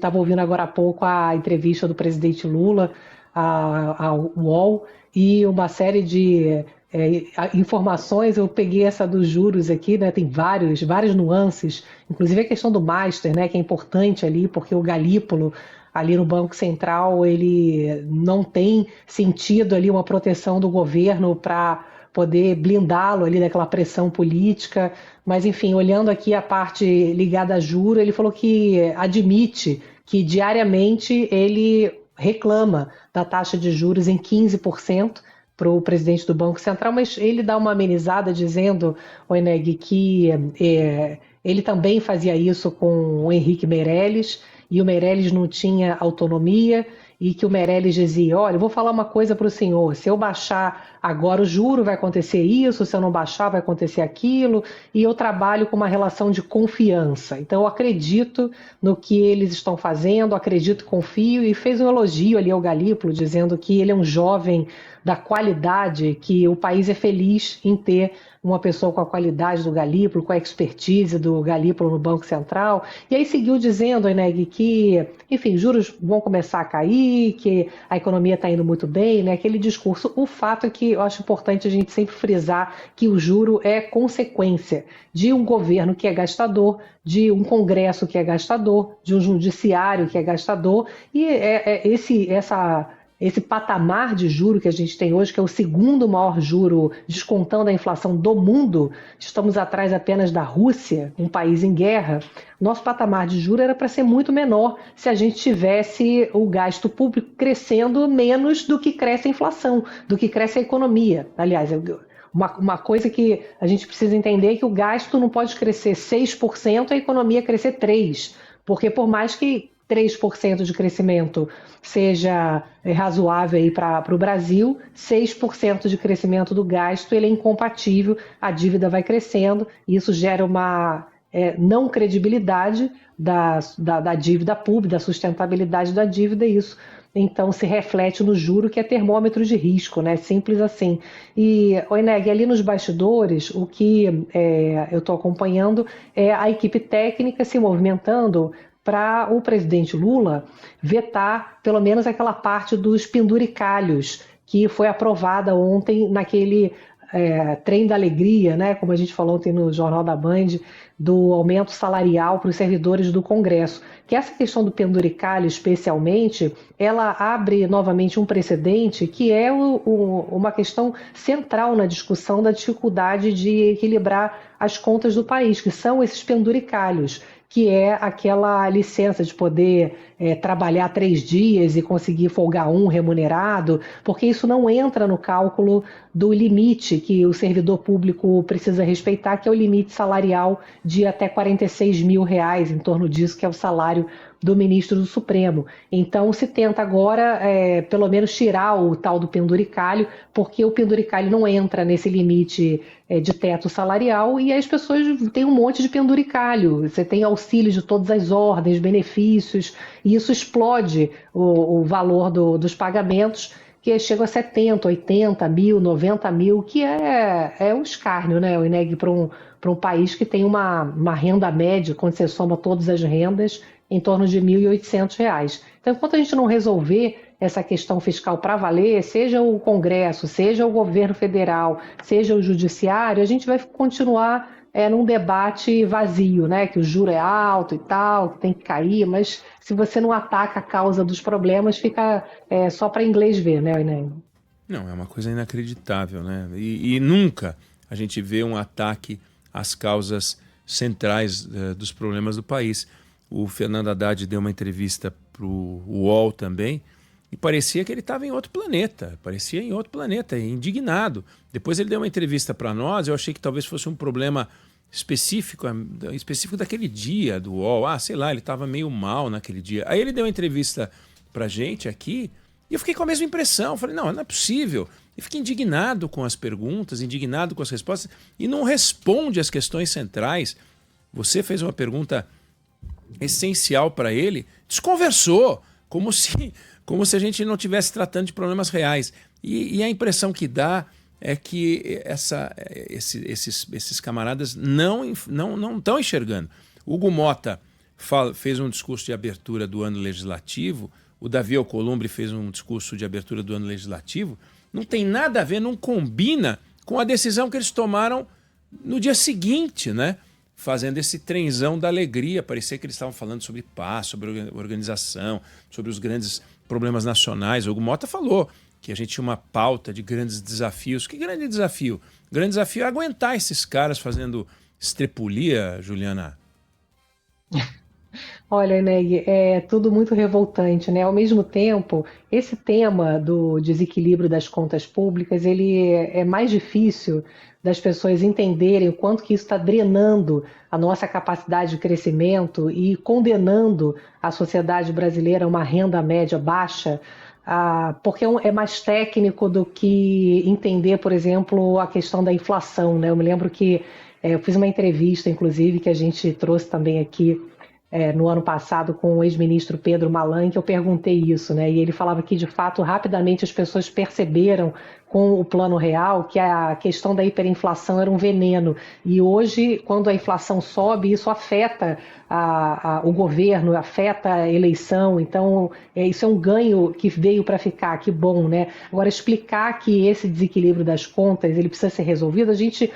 estava ouvindo agora há pouco a entrevista do presidente Lula ao UOL e uma série de informações. Eu peguei essa dos juros aqui, né? Tem várias nuances, inclusive a questão do Master, né? Que é importante ali, porque o Galípolo ali no Banco Central, ele não tem sentido ali uma proteção do governo para poder blindá-lo ali daquela pressão política. Mas, enfim, olhando aqui a parte ligada a juro, ele falou que admite que diariamente ele reclama da taxa de juros em 15% para o presidente do Banco Central, mas ele dá uma amenizada dizendo, o Eneg, que ele também fazia isso com o Henrique Meirelles, e o Meirelles não tinha autonomia, e que o Meirelles dizia, olha, eu vou falar uma coisa para o senhor, se eu baixar agora o juro vai acontecer isso, se eu não baixar vai acontecer aquilo, e eu trabalho com uma relação de confiança. Então eu acredito no que eles estão fazendo, acredito, confio, e fez um elogio ali ao Galípolo, dizendo que ele é um jovem da qualidade, que o país é feliz em ter uma pessoa com a qualidade do Galípolo, com a expertise do Galípolo no Banco Central. E aí seguiu dizendo, Eneg, que, enfim, juros vão começar a cair, que a economia está indo muito bem, né? Aquele discurso. O fato é que eu acho importante a gente sempre frisar que o juro é consequência de um governo que é gastador, de um Congresso que é gastador, de um judiciário que é gastador, e esse patamar de juro que a gente tem hoje, que é o segundo maior juro, descontando a inflação do mundo, estamos atrás apenas da Rússia, um país em guerra. Nosso patamar de juro era para ser muito menor se a gente tivesse o gasto público crescendo menos do que cresce a inflação, do que cresce a economia. Aliás, uma coisa que a gente precisa entender é que o gasto não pode crescer 6%, a economia crescer 3%. Porque por mais que 3% de crescimento seja razoável para o Brasil, 6% de crescimento do gasto ele é incompatível, a dívida vai crescendo, e isso gera uma não credibilidade da dívida pública, da sustentabilidade da dívida, e isso então se reflete no juro, que é termômetro de risco, né? Simples assim. E, Eneg, ali nos bastidores, o que eu estou acompanhando é a equipe técnica se movimentando para o presidente Lula vetar pelo menos aquela parte dos penduricalhos que foi aprovada ontem naquele trem da alegria, né, como a gente falou ontem no Jornal da Band, do aumento salarial para os servidores do Congresso. Que essa questão do penduricalho, especialmente, ela abre novamente um precedente que é uma questão central na discussão da dificuldade de equilibrar as contas do país, que são esses penduricalhos, que é aquela licença de poder trabalhar 3 dias e conseguir folgar um remunerado, porque isso não entra no cálculo do limite que o servidor público precisa respeitar, que é o limite salarial de até R$ 46 mil, em torno disso, que é o salário do ministro do Supremo. Então se tenta agora, pelo menos, tirar o tal do penduricalho, porque o penduricalho não entra nesse limite de teto salarial, e as pessoas têm um monte de penduricalho. Você tem auxílio de todas as ordens, benefícios, e isso explode o valor dos pagamentos, que chega a 70, 80 mil, 90 mil, que é um escárnio, né, o INEG, para um país que tem uma renda média, quando você soma todas as rendas, em torno de R$ 1.800. Então, enquanto a gente não resolver essa questão fiscal para valer, seja o Congresso, seja o governo federal, seja o judiciário, a gente vai continuar num debate vazio, né? Que o juro é alto e tal, que tem que cair, mas se você não ataca a causa dos problemas, fica só para inglês ver, né, Enem? Não, é uma coisa inacreditável, né? E nunca a gente vê um ataque às causas centrais dos problemas do país. O Fernando Haddad deu uma entrevista para o UOL também, e parecia que ele estava em outro planeta, indignado. Depois ele deu uma entrevista para nós, eu achei que talvez fosse um problema específico daquele dia do UOL. Ah, sei lá, ele estava meio mal naquele dia. Aí ele deu uma entrevista para a gente aqui, e eu fiquei com a mesma impressão. Eu falei, não é possível. E fiquei indignado com as perguntas, indignado com as respostas, e não responde às questões centrais. Você fez uma pergunta essencial para ele, desconversou, como se a gente não estivesse tratando de problemas reais. E a impressão que dá é que esses camaradas não estão enxergando. Hugo Mota fez um discurso de abertura do ano legislativo, o Davi Alcolumbre fez um discurso de abertura do ano legislativo, não tem nada a ver, não combina com a decisão que eles tomaram no dia seguinte, né? Fazendo esse trenzão da alegria. Parecia que eles estavam falando sobre paz, sobre organização, sobre os grandes problemas nacionais. O Hugo Mota falou que a gente tinha uma pauta de grandes desafios. Que grande desafio? O grande desafio é aguentar esses caras fazendo estrepulia, Juliana. Olha, Neg, é tudo muito revoltante, né? Ao mesmo tempo, esse tema do desequilíbrio das contas públicas, ele é mais difícil das pessoas entenderem o quanto que isso está drenando a nossa capacidade de crescimento e condenando a sociedade brasileira a uma renda média baixa, porque é mais técnico do que entender, por exemplo, a questão da inflação, né? Eu me lembro que eu fiz uma entrevista, inclusive, que a gente trouxe também aqui no ano passado com o ex-ministro Pedro Malan, que eu perguntei isso, né? E ele falava que, de fato, rapidamente as pessoas perceberam com o Plano Real que a questão da hiperinflação era um veneno. E hoje, quando a inflação sobe, isso afeta o governo, afeta a eleição. Então, isso é um ganho que veio para ficar, que bom, né? Agora, explicar que esse desequilíbrio das contas ele precisa ser resolvido, a gente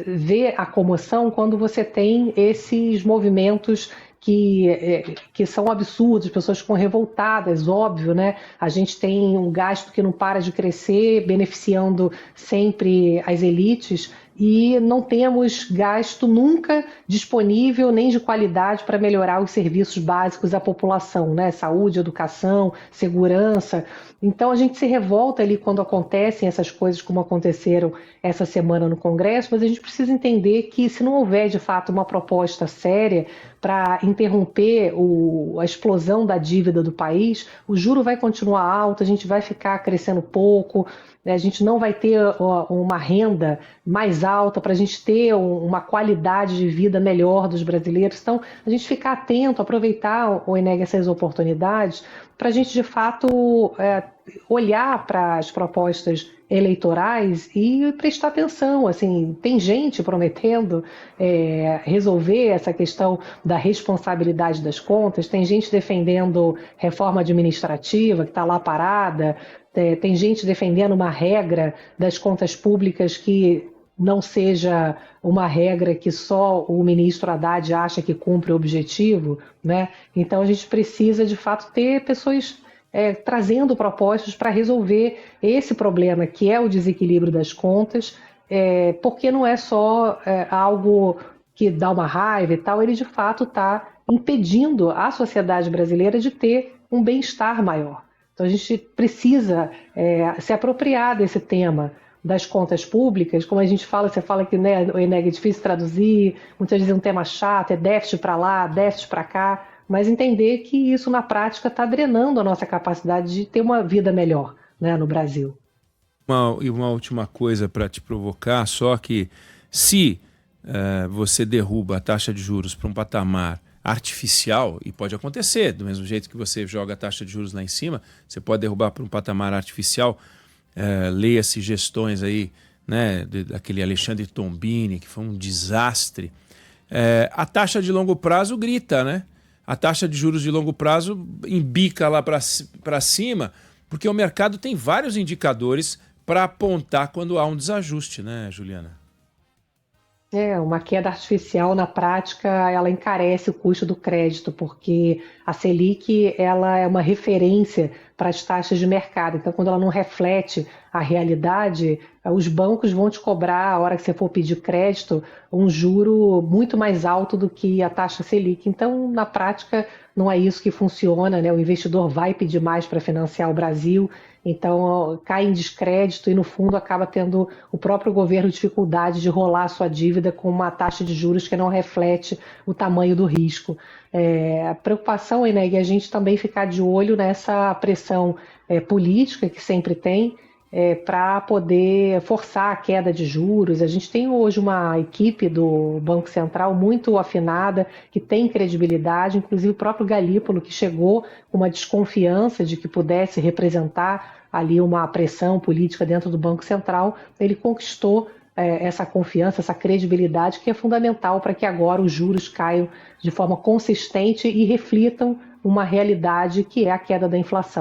vê a comoção quando você tem esses movimentos que são absurdos, pessoas ficam revoltadas, óbvio, né? A gente tem um gasto que não para de crescer, beneficiando sempre as elites, e não temos gasto nunca disponível nem de qualidade para melhorar os serviços básicos à população, né? Saúde, educação, segurança. Então a gente se revolta ali quando acontecem essas coisas como aconteceram essa semana no Congresso, mas a gente precisa entender que se não houver de fato uma proposta séria para interromper a explosão da dívida do país, o juro vai continuar alto, a gente vai ficar crescendo pouco, a gente não vai ter uma renda mais alta para a gente ter uma qualidade de vida melhor dos brasileiros. Então, a gente ficar atento, aproveitar, Eneg, essas oportunidades para a gente, de fato, olhar para as propostas eleitorais e prestar atenção. Assim, tem gente prometendo resolver essa questão da responsabilidade das contas, tem gente defendendo reforma administrativa que está lá parada, tem gente defendendo uma regra das contas públicas que não seja uma regra que só o ministro Haddad acha que cumpre o objetivo, né? Então a gente precisa, de fato, ter pessoas trazendo propostas para resolver esse problema, que é o desequilíbrio das contas, porque não é só algo que dá uma raiva e tal, ele de fato está impedindo a sociedade brasileira de ter um bem-estar maior. Então a gente precisa se apropriar desse tema das contas públicas, como a gente fala, você fala que, né, o Eneg é difícil traduzir, muitas vezes é um tema chato, é déficit para lá, déficit para cá, mas entender que isso na prática está drenando a nossa capacidade de ter uma vida melhor, né, no Brasil. E uma última coisa para te provocar, só que se você derruba a taxa de juros para um patamar artificial, e pode acontecer, do mesmo jeito que você joga a taxa de juros lá em cima, você pode derrubar para um patamar artificial, leia-se gestões aí, né, daquele Alexandre Tombini, que foi um desastre. A taxa de longo prazo grita, né? A taxa de juros de longo prazo embica lá para cima, porque o mercado tem vários indicadores para apontar quando há um desajuste, né, Juliana? Uma queda artificial, na prática, ela encarece o custo do crédito, porque a Selic ela é uma referência para as taxas de mercado. Então, quando ela não reflete a realidade, os bancos vão te cobrar, a hora que você for pedir crédito, um juro muito mais alto do que a taxa Selic. Então, na prática, não é isso que funciona, né? O investidor vai pedir mais para financiar o Brasil, então cai em descrédito e, no fundo, acaba tendo o próprio governo dificuldade de rolar a sua dívida com uma taxa de juros que não reflete o tamanho do risco. A preocupação, Eneg, é a gente também ficar de olho nessa pressão política que sempre tem, para poder forçar a queda de juros. A gente tem hoje uma equipe do Banco Central muito afinada, que tem credibilidade, inclusive o próprio Galípolo, que chegou com uma desconfiança de que pudesse representar ali uma pressão política dentro do Banco Central, ele conquistou essa confiança, essa credibilidade que é fundamental para que agora os juros caiam de forma consistente e reflitam uma realidade que é a queda da inflação.